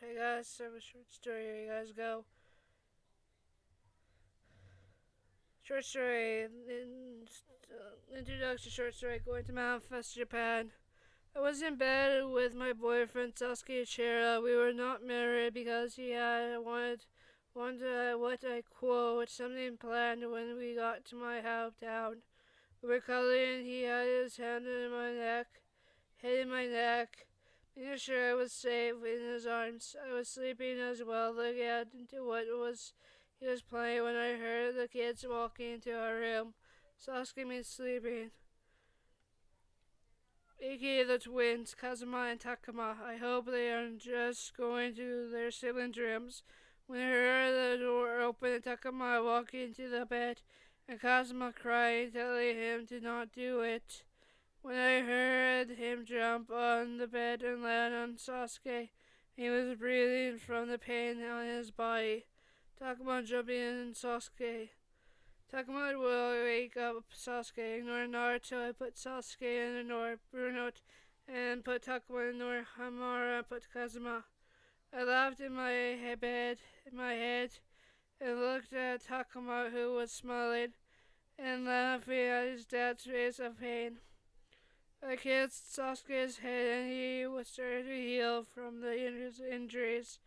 I gotta have a short story here. You guys go. Short story. Introduction short story. Going to Manifest, Japan. I was in bed with my boyfriend Sasuke Uchiha. We were not married because he had wanted what I quote something planned when we got to my hometown. We were cuddling. He had his hand in my neck, head in my neck, making sure I was safe in his arms. I was sleeping as well, looking into what was he was playing when I heard the kids walking into our room. Sasuke means sleeping. Aka the twins, Kazuma and Takuma. I hope they aren't just going to their siblings' rooms. When I heard the door open and Takuma walked into the bed and Kazuma crying, telling him to not do it. When I heard him jump on the bed and land on Sasuke, he was breathing from the pain on his body. Takuma jumping in Sasuke. Takuma will wake up Sasuke. Ignore Naruto. I put Sasuke in ignore Bruno and put Takuma in ignore Hamara and put Kazuma. I laughed in my head, and looked at Takuma who was smiling and laughing at his dad's face of pain. I kissed Sasuke's head and he was starting to heal from the injuries.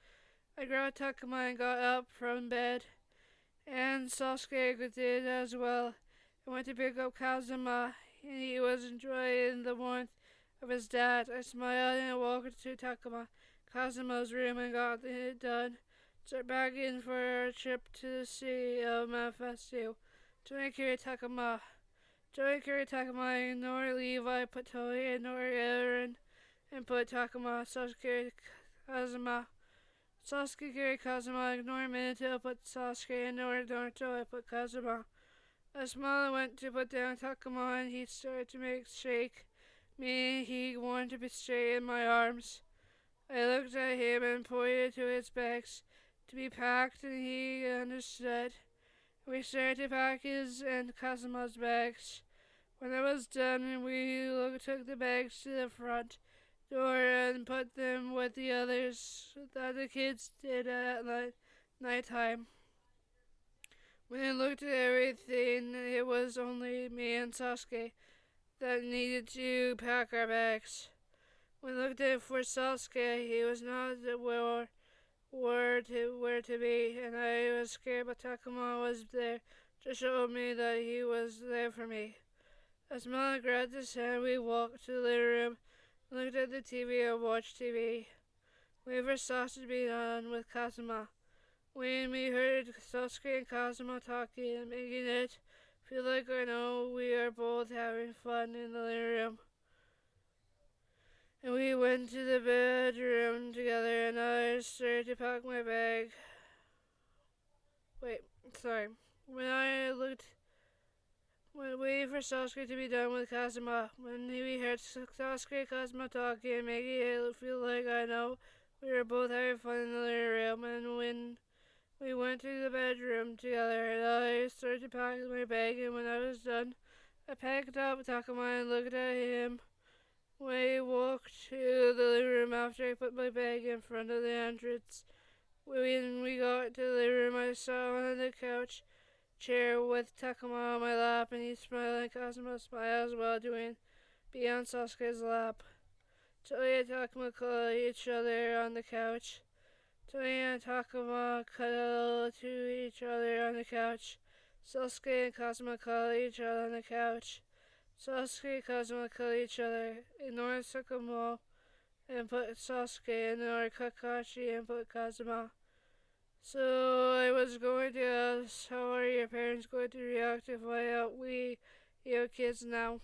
I grabbed Takuma and got up from bed, and Sasuke did as well. I went to pick up Kazuma, and he was enjoying the warmth of his dad. I smiled and walked to Kazuma's room and got it done. Start back in for our trip to the city of Manifesto. Join Takuma. Join Takuma, ignore Levi, put Toei, ignore Aaron, and put Takuma, Sasuke, Kazuma. Sasuke carried Kazuma, ignore Minato, put Sasuke, ignore Naruto, I put Kazuma. I smiled and went to put down Takuma, and he started to make shake, meaning he wanted to be straight in my arms. I looked at him and pointed to his bags to be packed, and he understood. We started to pack his and Kazuma's bags. When I was done, we took the bags to the front door and put them with the others that the kids did at night time. When I looked at everything, it was only me and Sasuke that needed to pack our bags. When I looked at for Sasuke, he was not where to be, and I was scared, but Takuma was there to show me that he was there for me. As Mama grabbed his hand, we walked to the living room, looked at the TV and watched TV. Waited for Sasuke to be done with Kazuma. When we heard Sasuke and Kazuma talking and making it feel like I know we are both having fun in the living room. And we went to the bedroom together and I started to pack my bag. When waiting for Sasuke to be done with Kazuma. When we heard Sasuke and Kazuma talking and making it feel like I know we were both having fun in the living room. And when we went to the bedroom together and I started to pack my bag, and when I was done, I packed up Takuma and looked at him. We walked to the living room after I put my bag in front of the entrance. When we got to the living room, I sat on the couch chair with Takuma on my lap, and he smiled, and Kazuma smiled as well, doing beyond Sasuke's lap. Toei and Takuma cuddled each other on the couch. Toei and Takuma cuddled to each other on the couch. Sasuke and Kazuma cuddled each other on the couch. Sasuke and Kazuma cuddled each other. Ignore Sakumo and put Sasuke, ignore Kakashi and put Kazuma. So I was going to ask, how are your parents going to react if I out your kids now?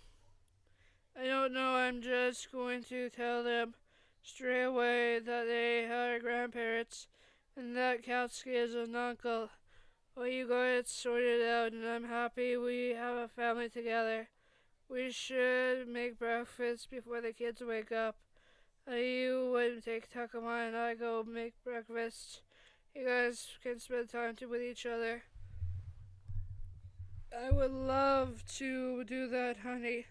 I don't know, I'm just going to tell them straight away that they are grandparents and that Katsuki is an uncle. Well, you got it sorted out, and I'm happy we have a family together. We should make breakfast before the kids wake up. You would take Takuma and I go make breakfast. You guys can spend time with each other. I would love to do that, honey.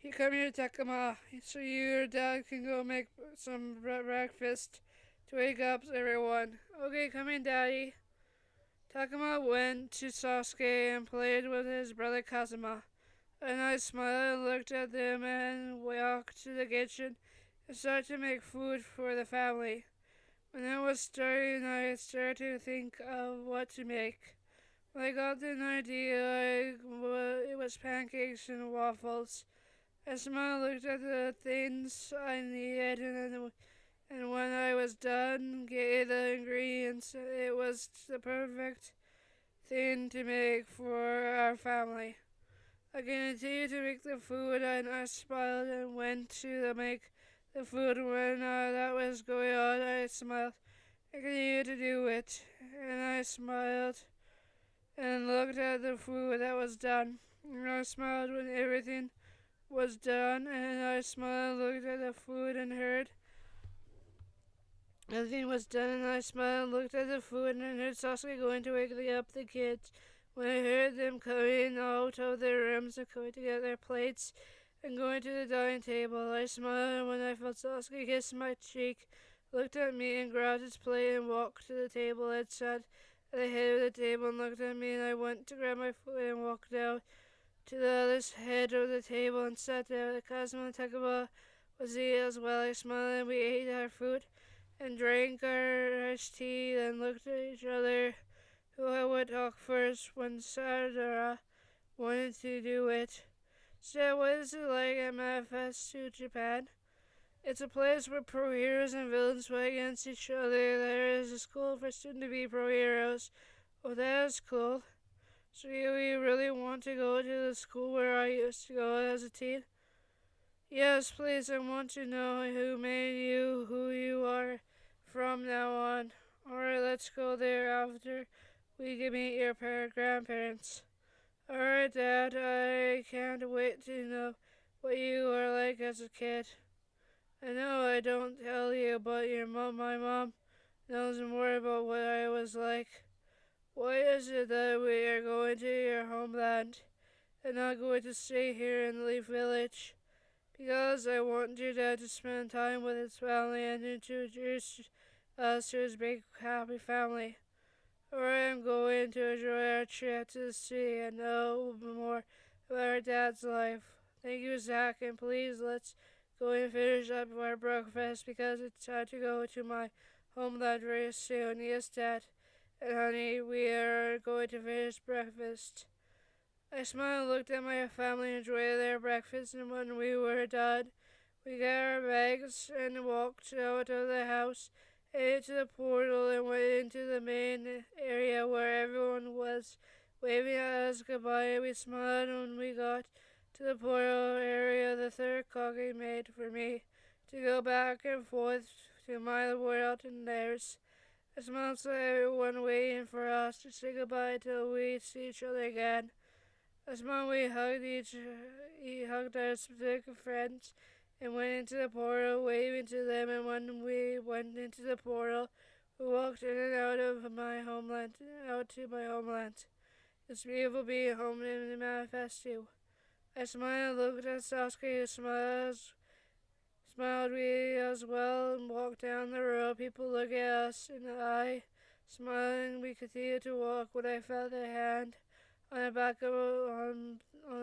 You come here, Takuma, so your dad can go make some breakfast to wake up everyone. Okay, come in, Daddy. Takuma went to Sasuke and played with his brother Kazuma. And I smiled and looked at them and walked to the kitchen and started to make food for the family. When it was starting, I started to think of what to make. When I got an idea, it was pancakes and waffles. I smiled, looked at the things I needed, and when I was done, gave the ingredients. It was the perfect thing to make for our family. I continued to make the food, and I smiled and went to make the food. When that was going on, I smiled. I continued to do it, and I smiled and looked at the food that was done. And I smiled when everything was done, and I smiled, looked at the food, and heard everything was done, and I smiled, looked at the food, and heard Sasuke going to wake up the kids. When I heard them coming out of their rooms and coming to get their plates and going to the dining table, I smiled, and when I felt Sasuke kiss my cheek, looked at me and grabbed his plate and walked to the table and sat at the head of the table and looked at me, and I went to grab my food and walked out to the other head of the table and sat down. Kazuma and Takuma was eating as well. I smiled and we ate our food and drank our iced tea, and looked at each other who I would talk first when Sadara wanted to do it. So what is it like at Manifest to Japan? It's a place where pro heroes and villains fight against each other. There is a school for students to be pro heroes. Oh, that is cool. So you really want to go to the school where I used to go as a teen? Yes, please. I want to know who made you who you are from now on. Alright, let's go there after we can meet your grandparents. Alright, Dad, I can't wait to know what you were like as a kid. I know I don't tell you, but my mom knows more about what I was like. Why is it that we are going to your homeland and not going to stay here in the Leaf Village? Because I want your dad to spend time with his family and introduce us to his big happy family. Or I am going to enjoy our trip to the city and know more about our dad's life. Thank you, Zach, and please let's go and finish up our breakfast because it's time to go to my homeland very soon. Yes, Dad. And honey, we are going to finish breakfast. I smiled and looked at my family and enjoyed their breakfast, and when we were done, we got our bags and walked out of the house and into the portal and went into the main area where everyone was waving at us goodbye. We smiled when we got to the portal area. The third Kage made for me to go back and forth to my world and theirs. I smiled to everyone waiting for us to say goodbye till we see each other again. As mom, we hugged our specific friends and went into the portal, waving to them. And when we went into the portal, we walked in and out of my homeland, out to my homeland. It's beautiful being home in the manifesto. I smiled, looked at Sasuke, who smiled we as well, and walked down the road. People looked at us, and I, smiling, we continued to walk when I felt a hand on the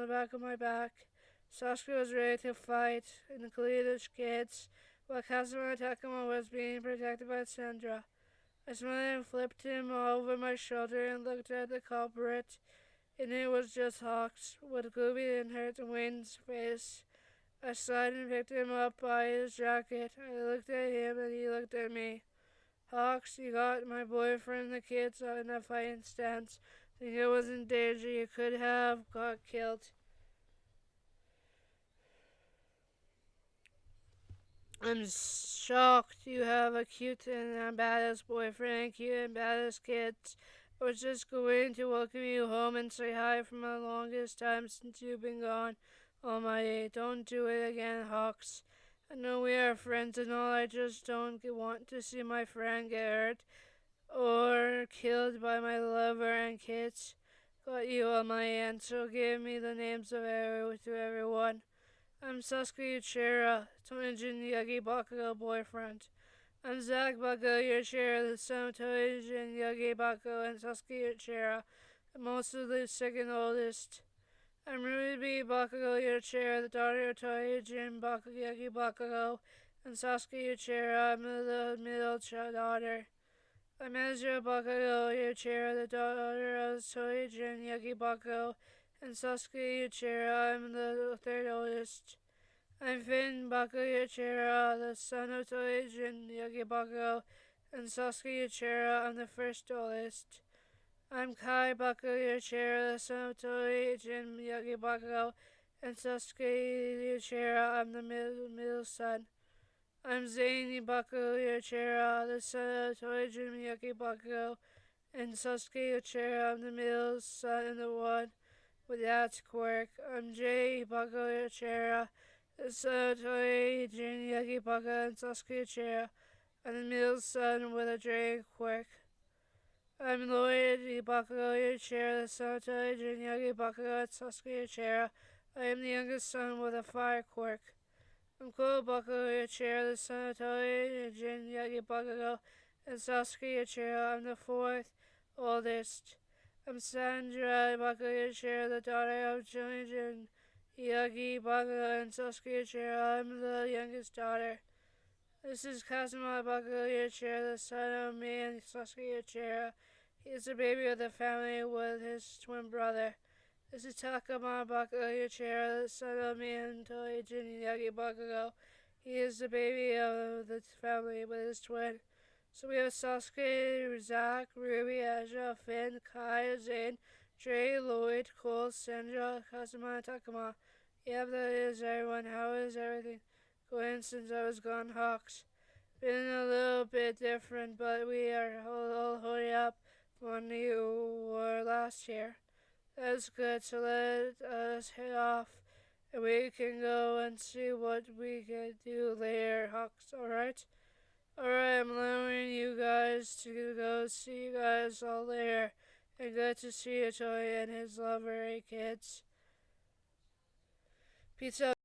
back of my back. Sasuke was ready to fight, including the kids, while Kazuma Takuma was being protected by Sandra. I smiled and flipped him over my shoulder and looked at the culprit, and it was just Hawks, with gloomy and hurt wings face. I sighed and picked him up by his jacket. I looked at him and he looked at me. Hawks, you got my boyfriend and the kids in a fighting stance. Think it was in danger. You could have got killed. I'm shocked you have a cute and badass boyfriend and cute and badass kids. I was just going to welcome you home and say hi for the longest time since you've been gone. Oh my, don't do it again, Hawks. I know we are friends and all, I just don't want to see my friend get hurt or killed by my lover and kids. Got you on my end, so give me the names of everyone. I'm Sasuke Uchiha, Jin Yoongi Bakugo boyfriend. I'm Zach Bakugo, your chair, the son of Toei Jin Yoongi Bakugo, and Sasuke Uchiha, and most of the second oldest. I'm Ruby Bakugo, your chair, the daughter of Toei Jin Yoongi Bakugo, and Sasuke Uchiha. I'm the middle daughter. I'm Ezra Bakugo, your chair, the daughter of Toei Jin Yoongi Bakugo, and Sasuke Uchiha. I'm the third oldest. I'm Finn Bakugo Uchiha, the son of Toei Jin Yoongi Bakugo, and Sasuke Uchiha. I'm the first oldest. I'm Kai Bakugo Uchiha, the son of Toei Jin Yoongi Bakugo, and Sasuke Uchiha. I'm the middle son. I'm Zane Bakugo Uchiha, the son of Toei Jin Yoongi Bakugo, and Sasuke Uchiha. I'm the middle son and the one without quirk. I'm Jay Bakugo Uchiha, the son of Toei Jin Yoongi Bakugo, and Sasuke Uchiha. I'm the middle son with a dragon quirk. I'm Lloyd Bakugo Uchiha, the son of Toei Jin Yoongi Bakugo, and Sasuke Uchiha. I am the youngest son with a fire quirk. I'm Cole Bakugo Uchiha, the son of Toei Jin Yoongi Bakugo, and Sasuke Uchiha. I'm the fourth oldest. I'm Sandra Bakugo Uchiha, the daughter of Jin Yoongi Bakugo, and Sasuke Uchiha. I'm the youngest daughter. This is Kazuma Bakugo Uchiha, the son of me and Sasuke Uchiha. He is the baby of the family with his twin brother. This is Takuma Bakugo Uchiha, the son of me and Toei Jin Yoongi Bakugo. He is the baby of the family with his twin. So we have Sasuke, Zach, Ruby, Aja, Finn, Kai, Zane, Trey, Lloyd, Cole, Sandra, Kazuma, and Takuma. Yeah, that is everyone. How is everything going since I was gone, Hawks? Been a little bit different, but we are all holding up when you were last year. That's good, so let us head off and we can go and see what we can do later, Hawks, alright? Alright, I'm allowing you guys to go see you guys all later. And good to see you, Toy and his lover, kids. Pizza.